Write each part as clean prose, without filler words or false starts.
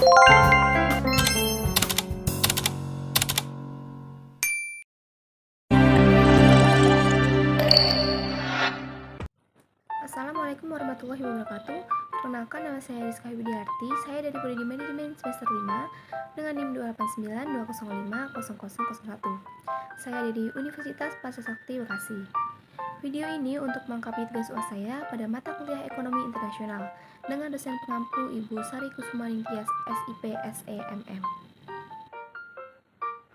Assalamualaikum warahmatullahi wabarakatuh. Perkenalkan, nama saya Rizka Widiarti. Saya dari Prodi Manajemen semester 5 dengan NIM 289205001. Saya dari Universitas Pasasakti Bekasi. Video ini untuk melengkapi tugas UAS saya pada mata kuliah Ekonomi Internasional dengan dosen pengampu Ibu Sari Kusuma Ningtyas, SIP SEMM.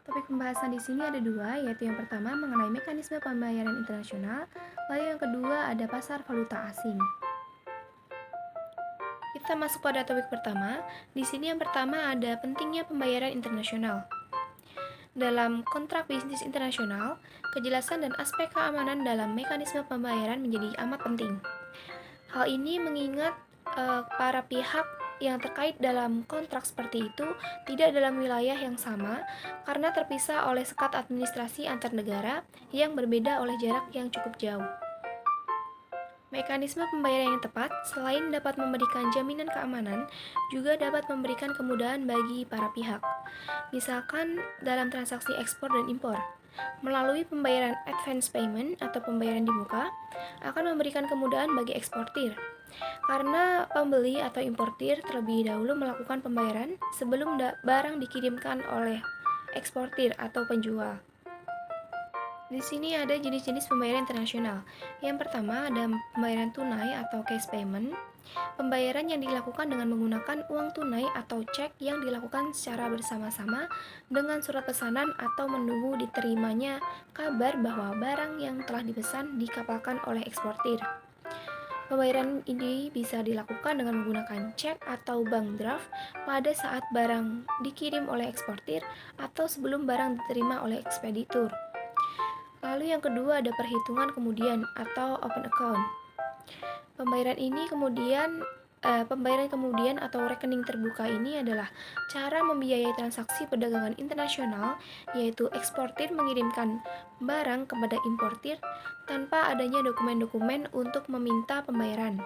Topik pembahasan di sini ada dua, yaitu yang pertama mengenai mekanisme pembayaran internasional, lalu yang kedua ada pasar valuta asing. Kita masuk pada topik pertama. Di sini yang pertama ada pentingnya pembayaran internasional. Dalam kontrak bisnis internasional, kejelasan dan aspek keamanan dalam mekanisme pembayaran menjadi amat penting. Hal ini mengingat para pihak yang terkait dalam kontrak seperti itu tidak dalam wilayah yang sama karena terpisah oleh sekat administrasi antar negara yang berbeda oleh jarak yang cukup jauh. Mekanisme pembayaran yang tepat selain dapat memberikan jaminan keamanan, juga dapat memberikan kemudahan bagi para pihak. Misalkan dalam transaksi ekspor dan impor, melalui pembayaran advance payment atau pembayaran di muka akan memberikan kemudahan bagi eksportir. Karena pembeli atau importir terlebih dahulu melakukan pembayaran sebelum barang dikirimkan oleh eksportir atau penjual. Di sini ada jenis-jenis pembayaran internasional. Yang pertama ada pembayaran tunai atau cash payment. Pembayaran yang dilakukan dengan menggunakan uang tunai atau cek yang dilakukan secara bersama-sama dengan surat pesanan atau menunggu diterimanya kabar bahwa barang yang telah dipesan dikapalkan oleh eksportir. Pembayaran ini bisa dilakukan dengan menggunakan cek atau bank draft pada saat barang dikirim oleh eksportir atau sebelum barang diterima oleh ekspeditur. Lalu yang kedua ada perhitungan kemudian atau open account. Pembayaran kemudian atau rekening terbuka ini adalah cara membiayai transaksi perdagangan internasional, yaitu eksportir mengirimkan barang kepada importir tanpa adanya dokumen-dokumen untuk meminta pembayaran.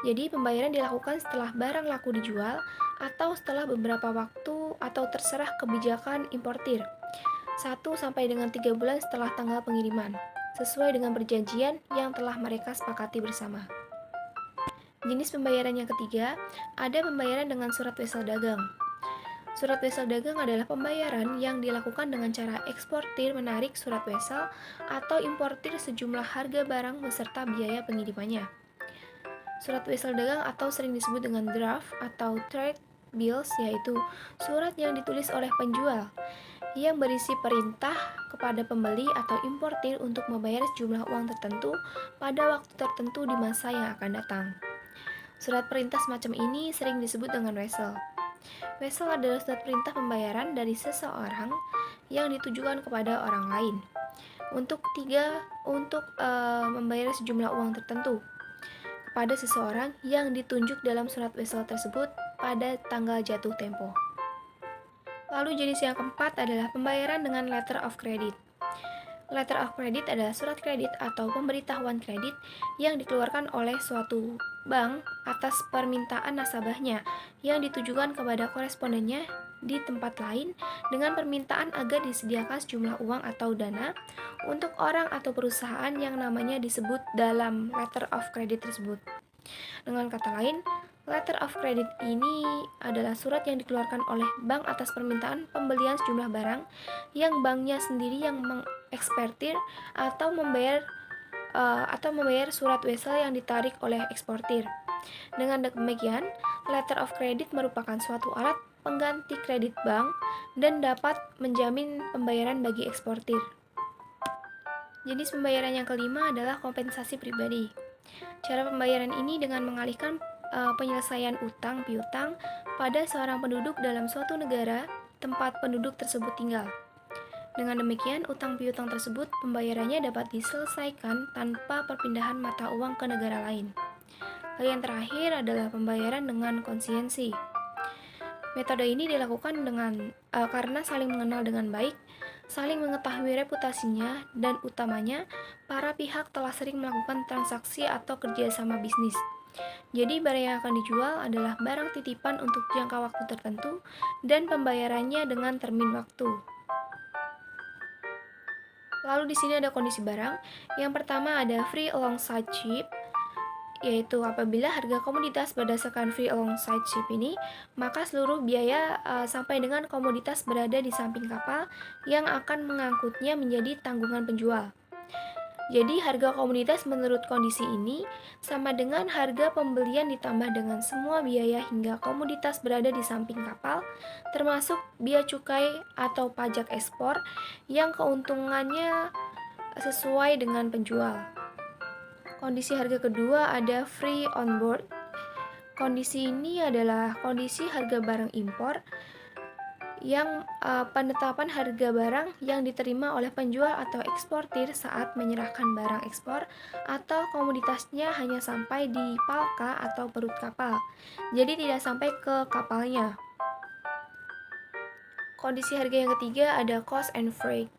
Jadi pembayaran dilakukan setelah barang laku dijual atau setelah beberapa waktu atau terserah kebijakan importir, 1 sampai dengan 3 bulan setelah tanggal pengiriman, sesuai dengan perjanjian yang telah mereka sepakati bersama. Jenis pembayaran yang ketiga, ada pembayaran dengan surat wesel dagang. Surat wesel dagang adalah pembayaran yang dilakukan dengan cara eksportir menarik surat wesel atau importir sejumlah harga barang beserta biaya pengirimannya. Surat wesel dagang atau sering disebut dengan draft atau trade bills, yaitu surat yang ditulis oleh penjual yang berisi perintah kepada pembeli atau importir untuk membayar sejumlah uang tertentu pada waktu tertentu di masa yang akan datang. Surat perintah semacam ini sering disebut dengan wesel. Wesel adalah surat perintah pembayaran dari seseorang yang ditujukan kepada orang lain untuk membayar sejumlah uang tertentu kepada seseorang yang ditunjuk dalam surat wesel tersebut pada tanggal jatuh tempo. Lalu jenis yang keempat adalah pembayaran dengan letter of credit. Letter of credit adalah surat kredit atau pemberitahuan kredit yang dikeluarkan oleh suatu bank atas permintaan nasabahnya yang ditujukan kepada korespondennya di tempat lain dengan permintaan agar disediakan sejumlah uang atau dana untuk orang atau perusahaan yang namanya disebut dalam letter of credit tersebut. Dengan kata lain, letter of credit ini adalah surat yang dikeluarkan oleh bank atas permintaan pembelian sejumlah barang yang banknya sendiri yang mengekspertir atau membayar surat wesel yang ditarik oleh eksportir. Dengan demikian, letter of credit merupakan suatu alat pengganti kredit bank dan dapat menjamin pembayaran bagi eksportir. Jenis pembayaran yang kelima adalah kompensasi pribadi. Cara pembayaran ini dengan mengalihkan penyelesaian utang piutang pada seorang penduduk dalam suatu negara tempat penduduk tersebut tinggal. Dengan demikian, utang piutang tersebut pembayarannya dapat diselesaikan tanpa perpindahan mata uang ke negara lain. Lalu yang terakhir adalah pembayaran dengan konsiensi. Metode ini dilakukan karena saling mengenal dengan baik, saling mengetahui reputasinya, dan utamanya para pihak telah sering melakukan transaksi atau kerjasama bisnis. Jadi barang yang akan dijual adalah barang titipan untuk jangka waktu tertentu dan pembayarannya dengan termin waktu. Lalu di sini ada kondisi barang. Yang pertama ada free alongside ship, yaitu apabila harga komoditas berdasarkan free alongside ship ini, maka seluruh biaya sampai dengan komoditas berada di samping kapal yang akan mengangkutnya menjadi tanggungan penjual. Jadi harga komoditas menurut kondisi ini sama dengan harga pembelian ditambah dengan semua biaya hingga komoditas berada di samping kapal, termasuk bea cukai atau pajak ekspor yang keuntungannya sesuai dengan penjual. Kondisi harga kedua ada free on board. Kondisi ini adalah kondisi harga barang impor yang penetapan harga barang yang diterima oleh penjual atau eksportir saat menyerahkan barang ekspor atau komoditasnya hanya sampai di palka atau perut kapal, jadi tidak sampai ke kapalnya. Kondisi harga yang ketiga ada cost and freight.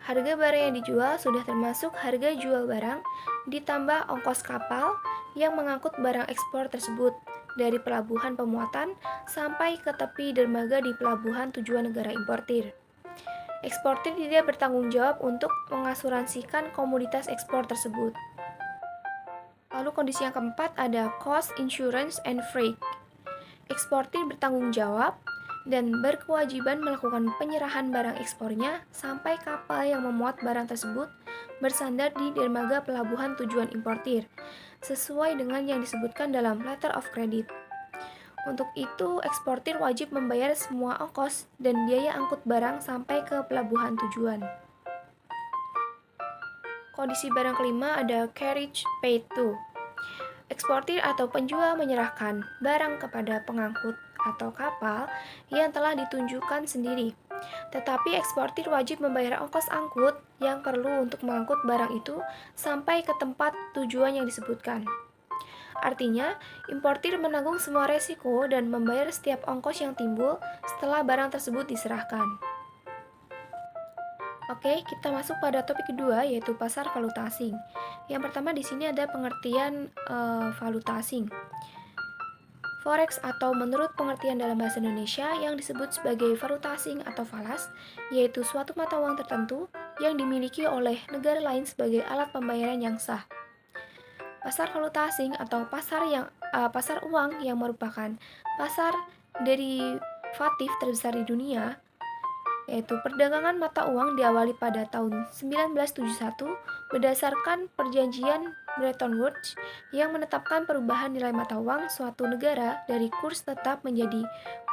Harga barang yang dijual sudah termasuk harga jual barang ditambah ongkos kapal yang mengangkut barang ekspor tersebut dari pelabuhan pemuatan sampai ke tepi dermaga di pelabuhan tujuan negara importir. Eksportir tidak bertanggung jawab untuk mengasuransikan komoditas ekspor tersebut. Lalu kondisi yang keempat ada cost, insurance, and freight. Eksportir bertanggung jawab dan berkewajiban melakukan penyerahan barang ekspornya sampai kapal yang memuat barang tersebut bersandar di dermaga pelabuhan tujuan importir, sesuai dengan yang disebutkan dalam letter of credit. Untuk itu, eksportir wajib membayar semua ongkos dan biaya angkut barang sampai ke pelabuhan tujuan. Kondisi barang kelima ada carriage paid to. Eksportir atau penjual menyerahkan barang kepada pengangkut atau kapal yang telah ditunjukkan sendiri. Tetapi eksportir wajib membayar ongkos angkut yang perlu untuk mengangkut barang itu sampai ke tempat tujuan yang disebutkan. Artinya, importir menanggung semua resiko dan membayar setiap ongkos yang timbul setelah barang tersebut diserahkan. Oke, kita masuk pada topik kedua, yaitu pasar valuta asing. Yang pertama di sini ada pengertian valuta asing. Forex atau menurut pengertian dalam bahasa Indonesia yang disebut sebagai valuta asing atau falas, yaitu suatu mata uang tertentu yang dimiliki oleh negara lain sebagai alat pembayaran yang sah. Pasar valuta asing atau pasar uang yang merupakan pasar derivatif terbesar di dunia, yaitu perdagangan mata uang diawali pada tahun 1971 berdasarkan perjanjian Bretton Woods yang menetapkan perubahan nilai mata uang suatu negara dari kurs tetap menjadi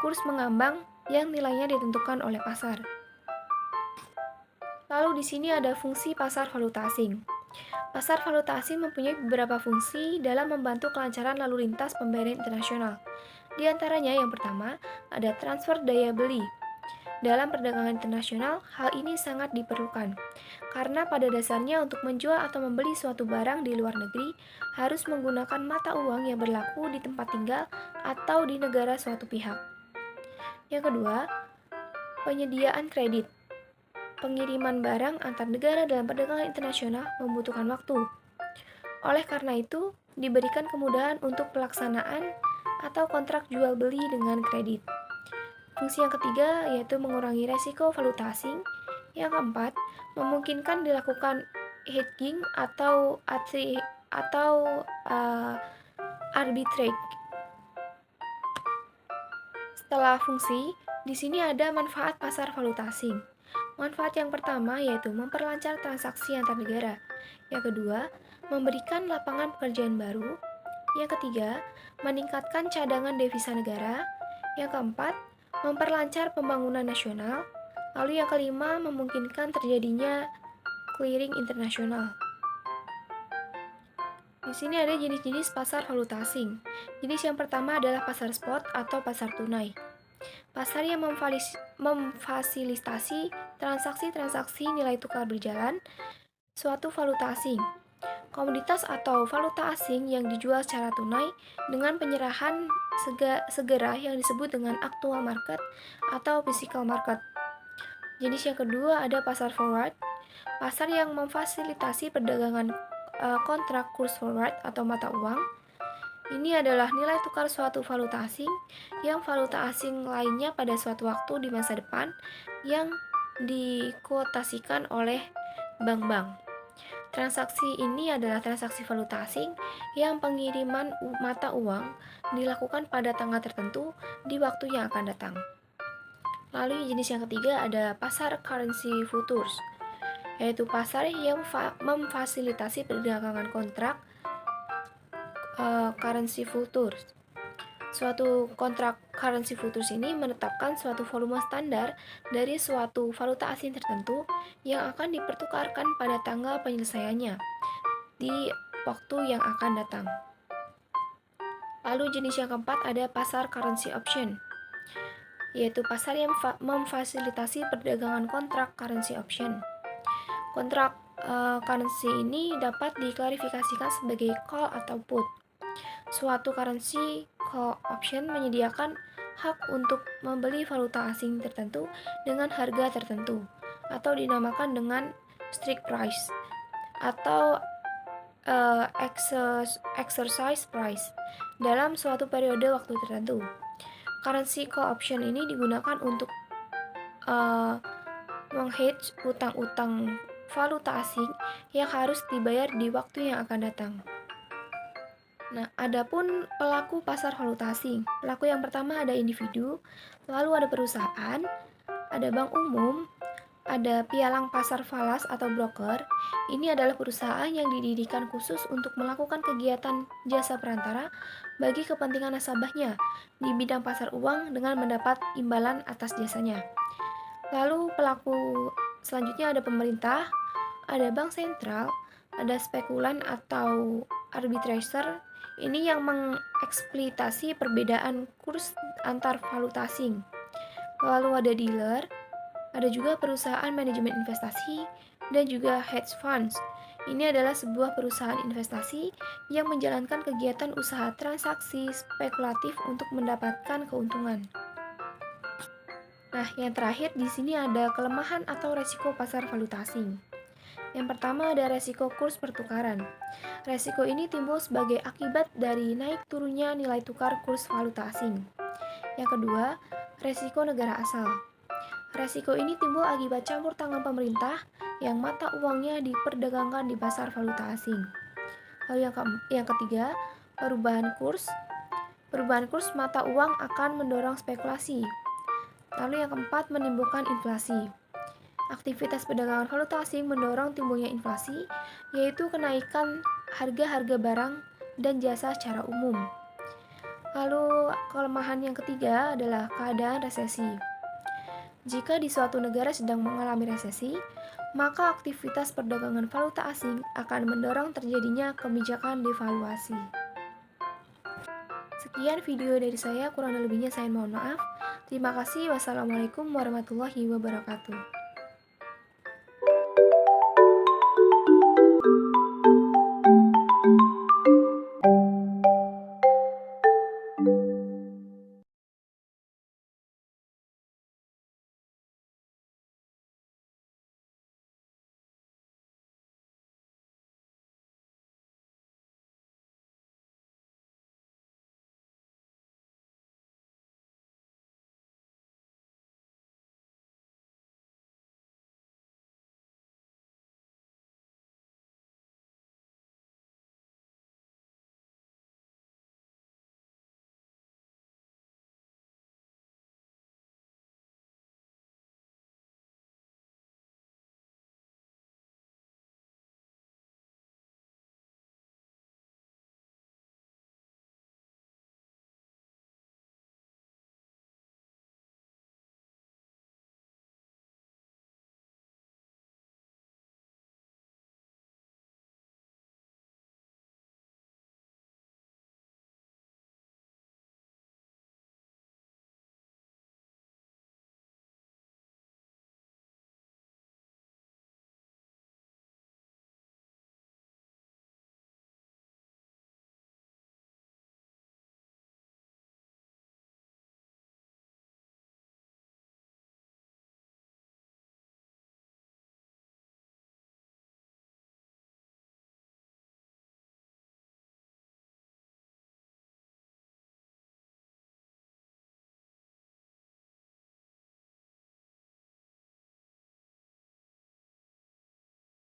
kurs mengambang yang nilainya ditentukan oleh pasar. Lalu di sini ada fungsi pasar valuta asing. Pasar valuta asing mempunyai beberapa fungsi dalam membantu kelancaran lalu lintas pembayaran internasional. Di antaranya yang pertama, ada transfer daya beli. Dalam perdagangan internasional, hal ini sangat diperlukan, karena pada dasarnya untuk menjual atau membeli suatu barang di luar negeri harus menggunakan mata uang yang berlaku di tempat tinggal atau di negara suatu pihak. Yang kedua, penyediaan kredit. Pengiriman barang antar negara dalam perdagangan internasional membutuhkan waktu. Oleh karena itu, diberikan kemudahan untuk pelaksanaan atau kontrak jual beli dengan kredit. Fungsi yang ketiga yaitu mengurangi resiko valuta asing. Yang keempat, memungkinkan dilakukan hedging atau arbitrage. Setelah fungsi, di sini ada manfaat pasar valuta asing. Manfaat yang pertama yaitu memperlancar transaksi antar negara. Yang kedua, memberikan lapangan pekerjaan baru. Yang ketiga, meningkatkan cadangan devisa negara. Yang keempat, memperlancar pembangunan nasional. Lalu yang kelima, memungkinkan terjadinya clearing internasional. Di sini ada jenis-jenis pasar valuta asing. Jenis yang pertama adalah pasar spot atau pasar tunai. Pasar yang memfasilitasi transaksi-transaksi nilai tukar berjalan suatu valuta asing. Komoditas atau valuta asing yang dijual secara tunai dengan penyerahan segera yang disebut dengan actual market atau physical market. Jenis yang kedua ada pasar forward, pasar yang memfasilitasi perdagangan kontrak kurs forward atau mata uang. Ini adalah nilai tukar suatu valuta asing yang valuta asing lainnya pada suatu waktu di masa depan yang dikuotasikan oleh bank-bank. Transaksi ini adalah transaksi valuta asing yang pengiriman mata uang dilakukan pada tanggal tertentu di waktu yang akan datang. Lalu jenis yang ketiga ada pasar currency futures, yaitu pasar yang memfasilitasi perdagangan kontrak currency futures. Suatu kontrak currency futures ini menetapkan suatu volume standar dari suatu valuta asing tertentu yang akan dipertukarkan pada tanggal penyelesaiannya di waktu yang akan datang. Lalu jenis yang keempat ada pasar currency option, yaitu pasar yang memfasilitasi perdagangan kontrak currency option. Kontrak currency ini dapat diklarifikasikan sebagai call atau put. Suatu currency call option menyediakan hak untuk membeli valuta asing tertentu dengan harga tertentu, atau dinamakan dengan strike price atau exercise price dalam suatu periode waktu tertentu. Currency call option ini digunakan untuk menghedge utang-utang valuta asing yang harus dibayar di waktu yang akan datang. Nah, adapun pelaku pasar valuta asing. Pelaku yang pertama ada individu, lalu ada perusahaan, ada bank umum, ada pialang pasar falas atau broker. Ini adalah perusahaan yang didirikan khusus untuk melakukan kegiatan jasa perantara bagi kepentingan nasabahnya di bidang pasar uang dengan mendapat imbalan atas jasanya. Lalu pelaku selanjutnya ada pemerintah, ada bank sentral, ada spekulan atau arbitrator. Ini yang mengeksploitasi perbedaan kurs antar valuta asing. Lalu ada dealer, ada juga perusahaan manajemen investasi, dan juga hedge funds. Ini adalah sebuah perusahaan investasi yang menjalankan kegiatan usaha transaksi spekulatif untuk mendapatkan keuntungan. Nah, yang terakhir di sini ada kelemahan atau resiko pasar valuta asing. Yang pertama ada resiko kurs pertukaran. Resiko ini timbul sebagai akibat dari naik turunnya nilai tukar kurs valuta asing. Yang kedua, resiko negara asal. Resiko ini timbul akibat campur tangan pemerintah yang mata uangnya diperdagangkan di pasar valuta asing. Lalu yang ketiga, perubahan kurs. Perubahan kurs mata uang akan mendorong spekulasi. Lalu yang keempat, menimbulkan inflasi. Aktivitas perdagangan valuta asing mendorong timbulnya inflasi, yaitu kenaikan harga-harga barang dan jasa secara umum. Lalu kelemahan yang ketiga adalah keadaan resesi. Jika di suatu negara sedang mengalami resesi, maka aktivitas perdagangan valuta asing akan mendorong terjadinya kebijakan devaluasi. Sekian video dari saya, kurang lebihnya saya mohon maaf. Terima kasih. Wassalamualaikum warahmatullahi wabarakatuh.